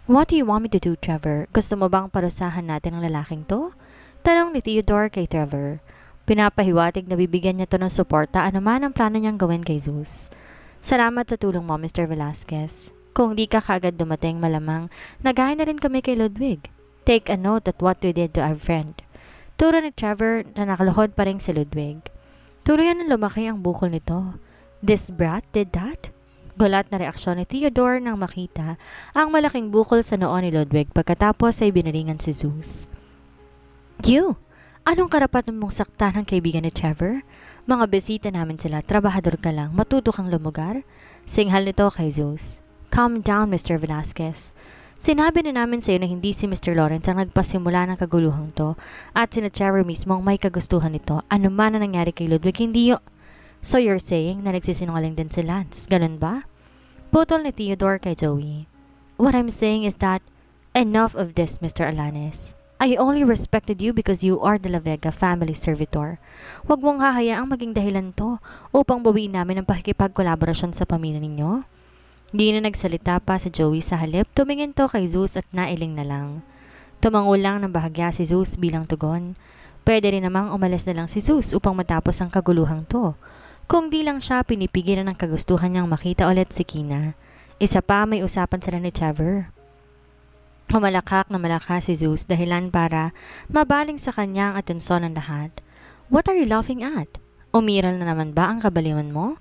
What do you want me to do, Trevor? Gusto mo bang parusahan natin ang lalaking to? Tanong ni Theodore kay Trevor. Pinapahiwatig na bibigyan niya to ng suporta anuman ang plano niyang gawin kay Zeus. Salamat sa tulong mo, Mr. Velasquez. Kung di ka kaagad dumating, malamang nagaya na rin kami kay Ludwig. Take a note at what we did to our friend. Turo ni Trevor na nakaluhod pa rin si Ludwig. Tuluyan na lumaki ang bukol nito. This brat did that? Gulat na reaksyon ni Theodore nang makita ang malaking bukol sa noo ni Ludwig pagkatapos ay binaringan si Zeus. You! Anong karapatan mong saktan ng kaibigan ni Trevor? Mga bisita namin sila, trabahador ka lang, matuto kang lumugar? Singhal nito kay Zeus. Calm down, Mr. Velasquez. Sinabi na namin sa iyo na hindi si Mr. Lawrence ang nagpasimula ng kaguluhang to at si Trevor mismo ang may kagustuhan nito. Ano man na nangyari kay Ludwig, hindi yo... So you're saying na nagsisinungaling din si Lance, ganun ba? Putol ni Theodore kay Joey. What I'm saying is that, enough of this, Mr. Alanes. I only respected you because you are the La Vega family servitor. Huwag mong hahayaang maging dahilan to upang bawiin namin ang pakikipagkolaborasyon sa pamilya ninyo. Di na nagsalita pa si Joey sa halip, tumingin to kay Zeus at nailing na lang. Tumango lang ng bahagya si Zeus bilang tugon. Pwede rin namang umalis na lang si Zeus upang matapos ang kaguluhang to. Kung di lang siya pinipigilan ng kagustuhan niyang makita ulit si Kina. Isa pa may usapan sila ni Trevor. Humalakak na malakas si Zeus dahilan para mabaling sa kanya ang atensyon ng lahat. What are you laughing at? Umiral na naman ba ang kabaliwan mo?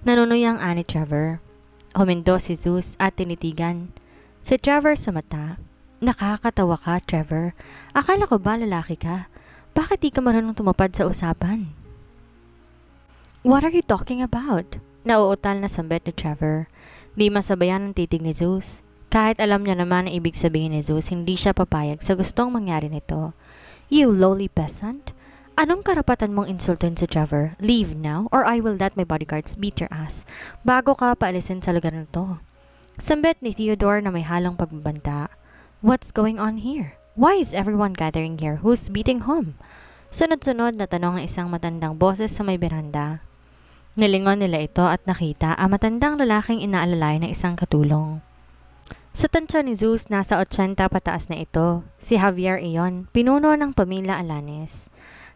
Nanunuyang ani Trevor. Humindo si Zeus at tinitigan si Trevor sa mata. Nakakatawa ka, Trevor. Akala ko ba lalaki ka? Bakit di ka marunong tumapad sa usapan? What are you talking about? Nauutal na sambit ni Trevor. Di masabayan ang titig ni Zeus. Kahit alam niya naman ang ibig sabihin ni Zeus, hindi siya papayag sa gustong mangyari nito. You lowly peasant? Anong karapatan mong insultin si Trevor? Leave now or I will let my bodyguards beat your ass bago ka paalisin sa lugar na to. Sambit ni Theodore na may halong pagbabanta. What's going on here? Why is everyone gathering here? Who's beating whom? Sunod-sunod na tanong ng isang matandang boses sa may beranda. Nilingon nila ito at nakita ang matandang lalaking inaalalay ng isang katulong. Sa tansya ni Zeus, nasa 80 pataas na ito. Si Javier iyon, pinuno ng pamilya Alanes.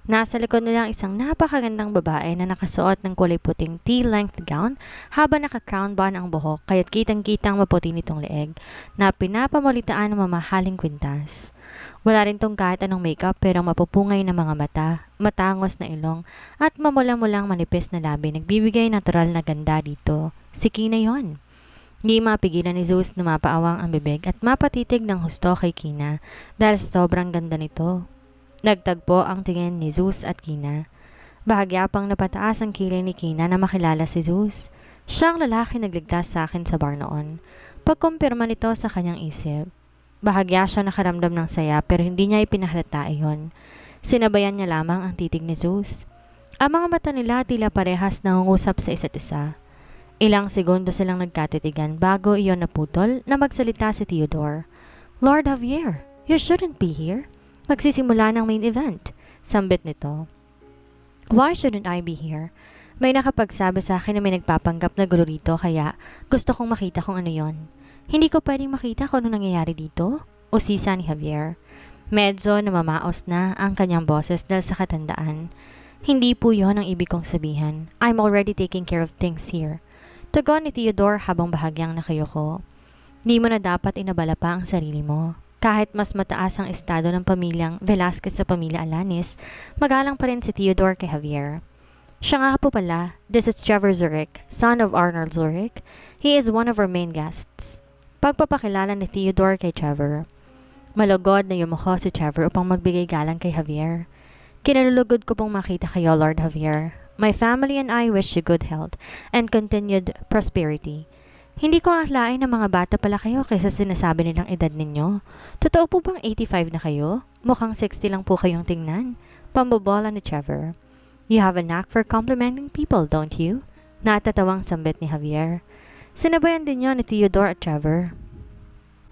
Nasa likod nila ang isang napakagandang babae na nakasuot ng kulay puting tea-length gown habang naka-crown bun ang buhok kaya't kitang-kitang maputi nitong leeg na pinapamalitaan ng mamahaling kwintas. Wala rin tong kahit anong makeup pero mapupungay na mga mata, matangos na ilong at mamula-mulang manipis na labi nagbibigay natural na ganda dito. Si Kina yon. Hindi mapigilan ni Zeus na mapaawang ang bibig at mapatitig ng husto kay Kina dahil sa sobrang ganda nito. Nagtagpo ang tingin ni Zeus at Kina. Bahagya pang napataas ang kilay ni Kina na makilala si Zeus. Siyang lalaki nagligtas sa akin sa bar noon. Pagkumpirma nito sa kanyang isip. Bahagya siya nakaramdam ng saya pero hindi niya ipinahalata iyon. Sinabayan niya lamang ang titig ni Zeus. Ang mga mata nila tila parehas nangungusap sa isa't isa. Ilang segundo silang nagkatitigan bago iyon naputol na magsalita si Theodore. Lord Javier, you shouldn't be here. Magsisimula ng main event. Sambit nito. Why shouldn't I be here? May nakapagsabi sa akin na may nagpapanggap na gulo rito kaya gusto kong makita kung ano yon. Hindi ko pwedeng makita kung ano nangyayari dito? O sisa ni Javier. Medyo namamaos na ang kanyang boses dahil sa katandaan. Hindi po yon ang ibig kong sabihin. I'm already taking care of things here. Tugon ni Theodore habang bahagyang nakayuko. Di mo na dapat inabala pa ang sarili mo. Kahit mas mataas ang estado ng pamilyang Velasquez sa pamilya Alanis, magalang pa rin si Theodore kay Javier. Siya nga po pala, this is Trevor Zurich, son of Arnold Zurich. He is one of our main guests. Pagpapakilala ni Theodore kay Trevor. Malugod na yumuko si Trevor upang magbigay galang kay Javier. Kinalulugod ko pong makita kayo, Lord Javier. My family and I wish you good health and continued prosperity. Hindi ko akalain na mga bata pala kayo kaysa sinasabi nilang edad ninyo. Totoo po bang 85 na kayo? Mukhang 60 lang po kayong tingnan. Pambobola ni Trevor. You have a knack for complimenting people, don't you? Natatawang sambit ni Javier. Sinabayan din niyo ni Theodore at Trevor.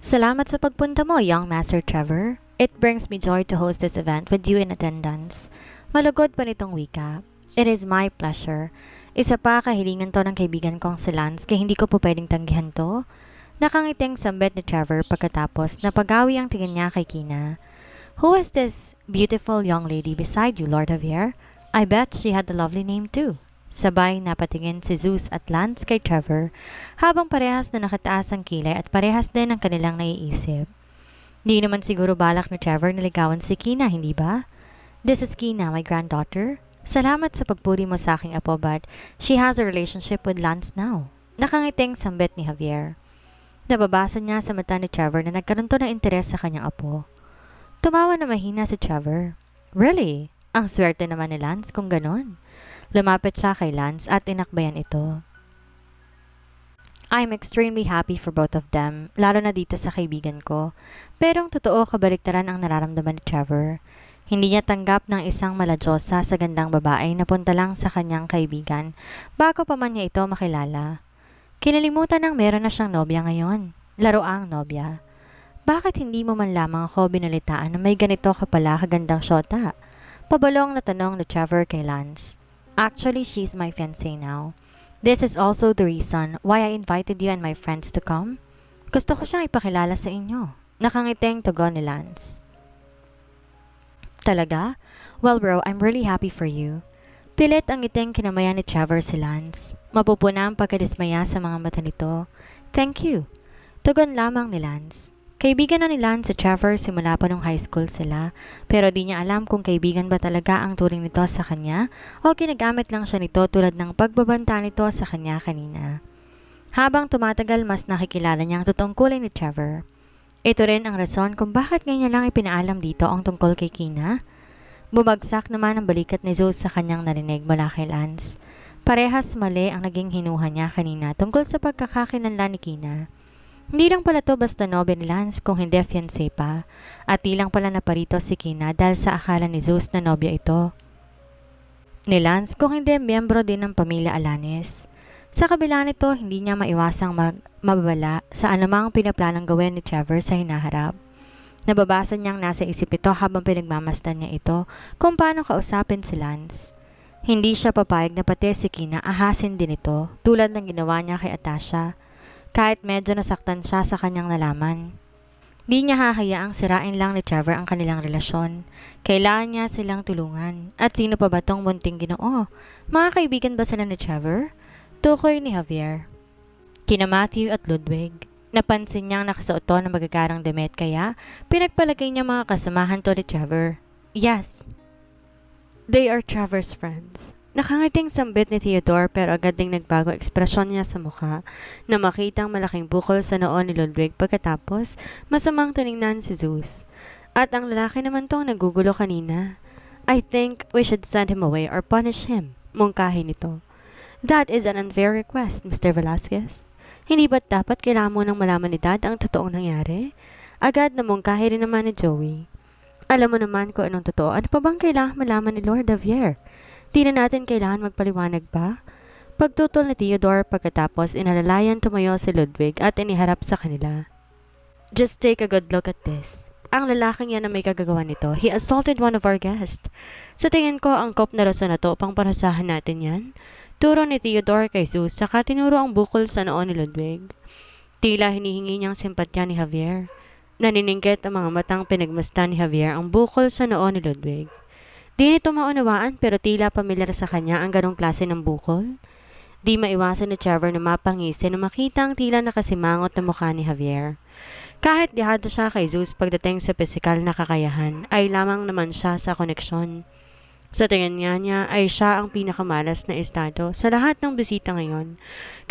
Salamat sa pagpunta mo, young Master Trevor. It brings me joy to host this event with you in attendance. Malugod pa nitong wika. It is my pleasure. Isa pa kahilingan to ng kaibigan kong si Lance kaya hindi ko po pwedeng tanggihan to. Nakangiting sambit ni Trevor pagkatapos napagawi ang tingin niya kay Kina. Who is this beautiful young lady beside you, Lord Javier? I bet she had a lovely name too. Sabay napatingin si Zeus at Lance kay Trevor habang parehas na nakataas ang kilay at parehas din ang kanilang naiisip. Di naman siguro balak ni Trevor na ligawan si Kina, hindi ba? This is Kina, my granddaughter. Salamat sa pagpuri mo sa aking apo but she has a relationship with Lance now. Nakangiting sambit ni Javier. Nababasa niya sa mata ni Trevor na nagkaroon to ng interes sa kanyang apo. Tumawa na mahina si Trevor. Really? Ang swerte naman ni Lance kung ganon. Lumapit siya kay Lance at inakbayan ito. I'm extremely happy for both of them, lalo na dito sa kaibigan ko. Pero ang totoo kabaliktaran ang nararamdaman ni Trevor. Hindi niya tanggap ng isang maladyosa sa gandang babae na punta lang sa kanyang kaibigan bago pa man niya ito makilala. Kinalimutan ng meron na siyang nobya ngayon. Laroang nobya. Bakit hindi mo man lamang ako binalitaan na may ganito ka pala kagandang syota? Pabalong na tanong ni Trevor kay Lance. Actually, she's my fiancé now. This is also the reason why I invited you and my friends to come. Gusto ko siyang ipakilala sa inyo. Nakangiting tugon ni Lance. Talaga? Well bro, I'm really happy for you. Pilit ang ngiting kinamayan ni Trevor si Lance. Mapupuna ang pagkadismaya sa mga mata nito. Thank you. Tugon lamang ni Lance. Kaibigan na ni Lance si Trevor simula pa nung high school sila, pero di niya alam kung kaibigan ba talaga ang turing nito sa kanya o ginagamit lang siya nito tulad ng pagbabanta nito sa kanya kanina. Habang tumatagal mas nakikilala niya ang totoong kulay ni Trevor. Ito rin ang rason kung bakit ngayon lang ipinaalam dito ang tungkol kay Kina. Bumagsak naman ang balikat ni Zeus sa kanyang narinig mula kay Lance. Parehas mali ang naging hinuha niya kanina tungkol sa pagkakakinanlan ni Kina. Hindi lang pala to basta nobya ni Lance kung hindi fiancé pa, at di lang pala naparito si Kina dahil sa akala ni Zeus na nobya ito ni Lance kung hindi miyembro din ng pamilya Alanes. Sa kabila nito, hindi niya maiwasang mababala sa anumang pinaplanong gawin ni Trevor sa hinaharap. Nababasa niyang nasa isip ito habang pinagmamasdan niya ito kung paano kausapin si Lance. Hindi siya papayag na pati si Kina ahasin din ito tulad ng ginawa niya kay Atasha. Kahit medyo nasaktan siya sa kanyang nalaman. Di niya hahayaang sirain lang ni Trevor ang kanilang relasyon. Kailangan niya silang tulungan. At sino pa ba tong munting Ginoo? Mga kaibigan ba sila ni Trevor? Tukoy ni Javier. Kina Matthew at Ludwig. Napansin niyang nakasuot to ng magagarang damit kaya pinagpalagay niya mga kasamahan to ni Trevor. Yes. They are Trevor's friends. Nakangiting sambit ni Theodore pero agad ding nagbago ekspresyon niya sa mukha na makitang malaking bukol sa noo ni Ludwig pagkatapos masamang tiningnan si Zeus. At ang lalaki naman tong nagugulo kanina. I think we should send him away or punish him, mungkahi nito. That is an unfair request, Mr. Velasquez. Hindi ba't dapat kailangan mo nang malaman ni Dad ang totoong nangyari? Agad na mungkahi rin naman ni Joey. Alam mo naman kung anong totoo, ano pa bang kailangan malaman ni Lord Javier? Di na natin kailangan magpaliwanag ba? Pagtutol ni Theodore pagkatapos inalalayan tumayo si Ludwig at iniharap sa kanila. Just take a good look at this. Ang lalaking yan na may kagagawa nito, he assaulted one of our guests. Sa tingin ko, ang kop na rason na to pang parasahan natin yan. Turo ni Theodore kay Zeus saka tinuro ang bukol sa noo ni Ludwig. Tila hinihingi niyang simpatya ni Javier. Naniningkit ang mga matang pinagmasdan ni Javier ang bukol sa noo ni Ludwig. Di nito maunawaan pero tila pamilyar sa kanya ang ganong klase ng bukol. Di maiwasan ni Trevor na mapangisi na makita ang tila nakasimangot na mukha ni Javier. Kahit dihado siya kay Zeus pagdating sa pisikal na kakayahan, ay lamang naman siya sa koneksyon. Sa tingin niya ay siya ang pinakamalas na estado sa lahat ng bisita ngayon.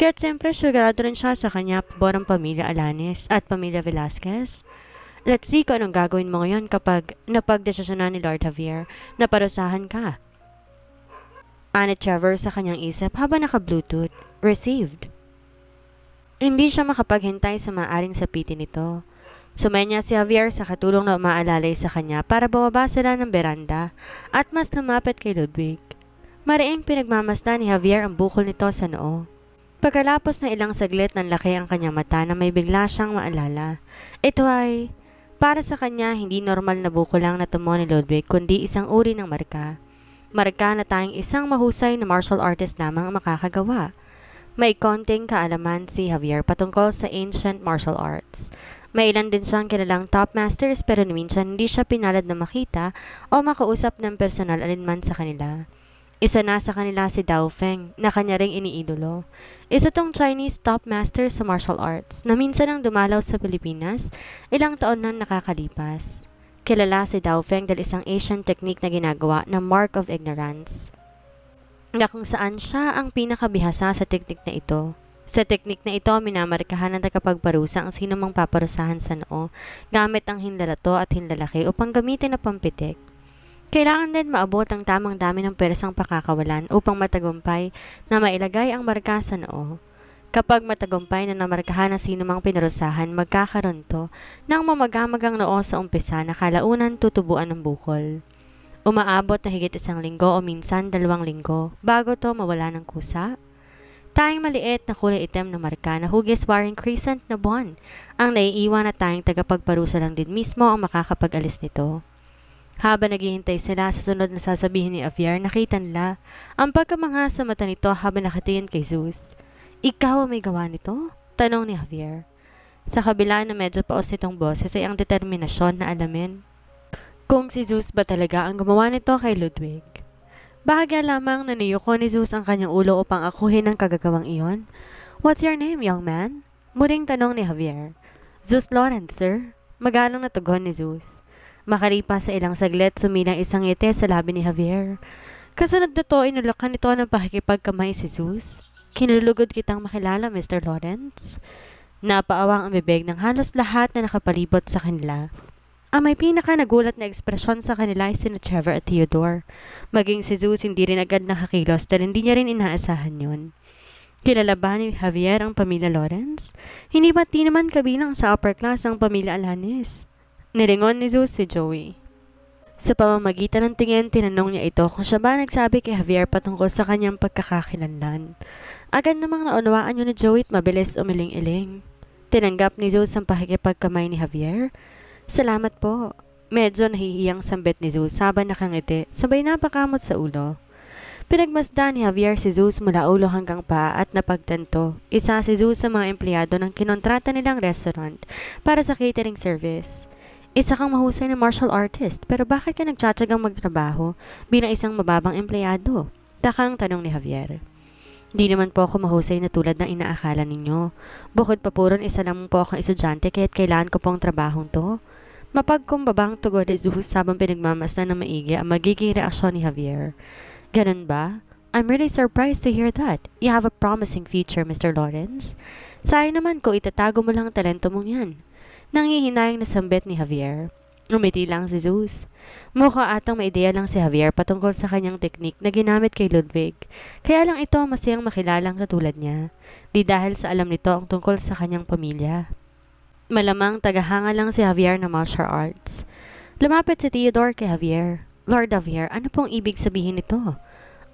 Kaya't siyempre sigurado rin siya sa kanya paborang pamilya Alanes at pamilya Velasquez. Let's see kung anong gagawin mo ngayon kapag napagdesisyonan ni Lord Javier na parusahan ka. Ani Trevor sa kanyang isip habang naka-Bluetooth. Received. Hindi siya makapaghintay sa maaring sapitin nito. Sumenya si Javier sa katulong na umaalalay sa kanya para bumaba sila ng beranda at mas lumapit kay Ludwig. Mariing pinagmamasdan ni Javier ang bukol nito sa noo. Pagkalapos na ilang saglit ng laki ang kanyang mata na may bigla siyang maalala. Ito ay... Para sa kanya, hindi normal na bukol lang na tumo ni Ludwig kundi isang uri ng marka. Marka na tayong isang mahusay na martial artist lamang ang makakagawa. May konting kaalaman si Javier patungkol sa ancient martial arts. May ilan din siyang kilalang top masters pero minsan hindi siya pinalad na makita o makausap ng personal alinman sa kanila. Isa na sa kanila si Dao Feng na kanya ring iniidolo. Isa tong Chinese top master sa martial arts na minsan ang dumalaw sa Pilipinas ilang taon na nakakalipas. Kilala si Dao Feng dahil isang Asian technique na ginagawa na mark of ignorance, na kung saan siya ang pinakabihasa sa teknik na ito. Sa teknik na ito, minamarkahan ng tagapagparusa ang sino mang paparusahan sa noo gamit ang hinlalato at hinlalaki upang gamitin na pampitik. Kailangan din maabot ang tamang dami ng persang pakakawalan upang matagumpay na mailagay ang marka sa noo. Kapag matagumpay na namarkahan ang sino mang pinarusahan, magkakaroon to ng mamagamagang noo sa umpisa na kalaunan tutubuan ng bukol. Umaabot na higit 1 linggo o minsan 2 linggo bago to mawala ng kusa. Tayong maliit na kulay itim na marka na hugis waring crescent na buwan ang naiiwan at tayong tagapagparusa lang din mismo ang makakapag-alis nito. Habang naghihintay sila sa sunod na sasabihin ni Javier, nakita nila ang pagkamangha sa mata nito habang nakatingin kay Zeus. Ikaw ang may gawa nito? Tanong ni Javier. Sa kabila na medyo paos nitong boses ay ang determinasyon na alamin kung si Zeus ba talaga ang gumawa nito kay Ludwig. Bahagya lamang na niyuko ni Zeus ang kanyang ulo upang akuhin ang kagagawang iyon. What's your name, young man? Muling tanong ni Javier. Zeus Lawrence, sir. Magalong na tugon ni Zeus. Makalipas sa ilang saglit, sumilang isang ngiti sa labi ni Javier. Kasunod na to, inulakan nito ng pakikipagkamay si Zeus. Kinulugod kitang makilala, Mr. Lawrence. Napaawang ang bibig ng halos lahat na nakapalibot sa kanila. Ang may pinaka nagulat na ekspresyon sa kanila ay sina Trevor at Theodore. Maging si Zeus hindi rin agad nakakilos dahil hindi niya rin inaasahan yun. Kilala ba ni Javier ang pamilya Lawrence? Hindi ba't di naman kabilang sa upper class ang pamilya Alanis? Nilingon ni Zeus si Joey. Sa pamamagitan ng tingin, tinanong niya ito kung siya ba nagsabi kay Javier patungkol sa kanyang pagkakakilanlan. Agad namang naunawaan yun ni Joey at mabilis umiling-iling. Tinanggap ni Zeus ang pakikipagkamay ni Javier. Salamat po. Medyo nahihiyang sambit ni Zeus habang nakangiti, sabay napakamot sa ulo. Pinagmasdan ni Javier si Zeus mula ulo hanggang paa at napagtanto. Isa si Zeus sa mga empleyado ng kinontrata nilang restaurant para sa catering service. Isa kang mahusay na martial artist, pero bakit ka nagtsatsagang magtrabaho bilang isang mababang empleyado? Takang tanong ni Javier. Di naman po ako mahusay na tulad ng inaakala ninyo. Bukod pa puron isa lang po akong estudyante kaya't kailangan ko pong trabahong to. Mapagkumbabang tugon ni Zeus habang pinagmamasdan ng maigi ang magiging reaksyon ni Javier. Ganun ba? I'm really surprised to hear that. You have a promising future, Mr. Lawrence. Sayang naman ko itatago mo lang ang talento mong yan. Nangihinayang nasambit ni Javier. Umiti lang si Zeus. Mukha atang may ideya lang si Javier patungkol sa kanyang teknik na ginamit kay Ludwig. Kaya lang ito masayang makilalang katulad niya. Di dahil sa alam nito ang tungkol sa kanyang pamilya. Malamang tagahanga lang si Javier ng martial arts. Lumapit si Theodore kay Javier. Lord Javier, ano pong ibig sabihin nito?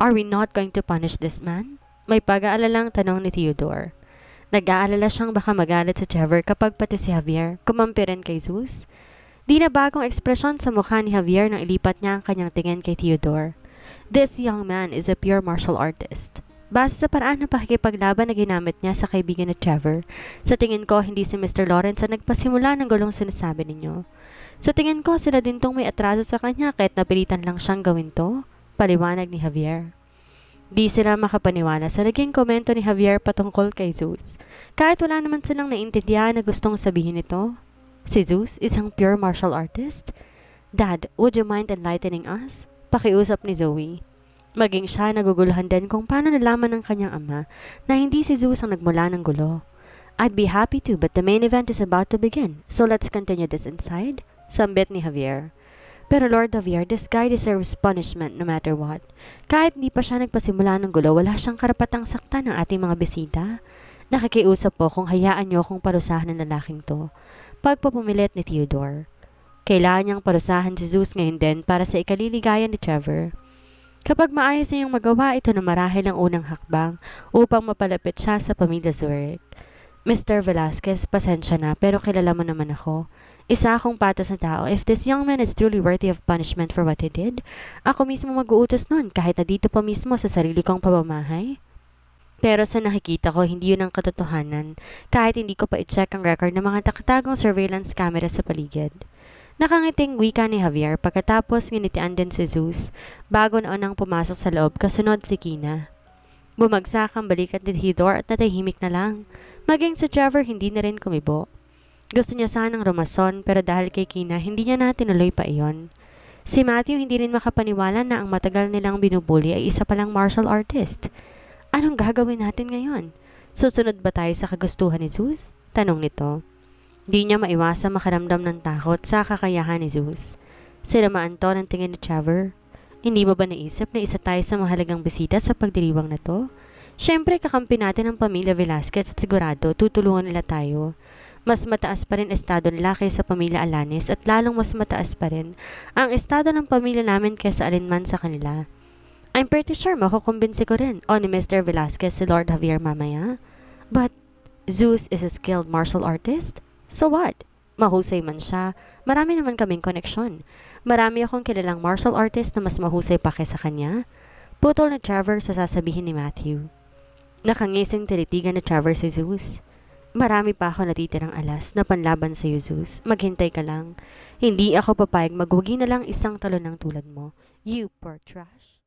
Are we not going to punish this man? May pag-aalalang tanong ni Theodore. Nag-aalala siyang baka magalit si Trevor kapag pati si Javier kumampi rin kay Zeus. Di na bagong ekspresyon sa mukha ni Javier nang ilipat niya ang kanyang tingin kay Theodore. This young man is a pure martial artist. Base sa paraan ng pakikipaglaban na ginamit niya sa kaibigan ni Trevor, sa tingin ko hindi si Mr. Lawrence ang nagpasimula ng gulong sinasabi ninyo. Sa tingin ko sila din tong may atraso sa kanya kahit napilitan lang siyang gawin to, paliwanag ni Javier. Di sila makapaniwala sa naging komento ni Javier patungkol kay Zeus. Kahit wala naman silang naintindihan na gustong sabihin nito. Si Zeus, isang pure martial artist? Dad, would you mind enlightening us? Pakiusap ni Zoe. Maging siya naguguluhan din kung paano nalaman ng kanyang ama na hindi si Zeus ang nagmula ng gulo. I'd be happy to, but the main event is about to begin, so let's continue this inside, sambit ni Javier. Pero Lord Javier, this guy deserves punishment no matter what. Kahit hindi pa siya nagpasimula ng gulo, wala siyang karapatang saktan ng ating mga bisita. Nakikiusap po kung hayaan niyo kung parusahan ng lalaking to. Pagpapumilit ni Theodore. Kailangan niyang parusahan si Zeus ngayon din para sa ikaliligayan ni Trevor. Kapag maayos niyang magawa, ito na marahil ang unang hakbang upang mapalapit siya sa pamilya Zurich. Mr. Velasquez, pasensya na pero kilala mo naman ako. Isa akong patas na tao. If this young man is truly worthy of punishment for what he did, ako mismo mag-uutos nun kahit na dito pa mismo sa sarili kong pamamahay. Pero sa nakikita ko, hindi yun ang katotohanan, kahit hindi ko pa i-check ang record ng mga takatagong surveillance camera sa paligid. Nakangiting wika ni Javier pagkatapos nginitian din si Zeus bago naunang pumasok sa loob kasunod si Kina. Bumagsak ang balikat ni Theodore at natahimik na lang. Maging si Trevor hindi na rin kumibo. Gusto niya sanang rumason pero dahil kay Kina hindi niya na tinuloy pa iyon. Si Matthew hindi rin makapaniwala na ang matagal nilang binubuli ay isa palang martial artist. Anong gagawin natin ngayon? Susunod ba tayo sa kagustuhan ni Zeus? Tanong nito. Di niya maiwasang makaramdam ng takot sa kakayahan ni Zeus. Sinamaan to ng tingin ni Trevor. Hindi mo ba naisip na isa tayo sa mahalagang bisita sa pagdiriwang na to? Siyempre kakampi natin ang pamilya Velasquez at sigurado tutulungan nila tayo. Mas mataas pa rin estado nila kaysa pamilya Alanis at lalong mas mataas pa rin ang estado ng pamilya namin kaysa alinman sa kanila. I'm pretty sure makukumbinsi ko rin o ni Mr. Velasquez si Lord Javier mamaya. But Zeus is a skilled martial artist? So what? Mahusay man siya, marami naman kaming koneksyon. Marami akong kilalang martial artist na mas mahusay pa kaysa kanya. Putol na Trevor sa sasabihin ni Matthew. Nakangising tinitigan ni Trevor si Zeus. Marami pa ako natitirang alas na panlaban sa iyo, Zeus. Maghintay ka lang. Hindi ako papayag magwagi na lang isang talon ng tulad mo. You poor trash.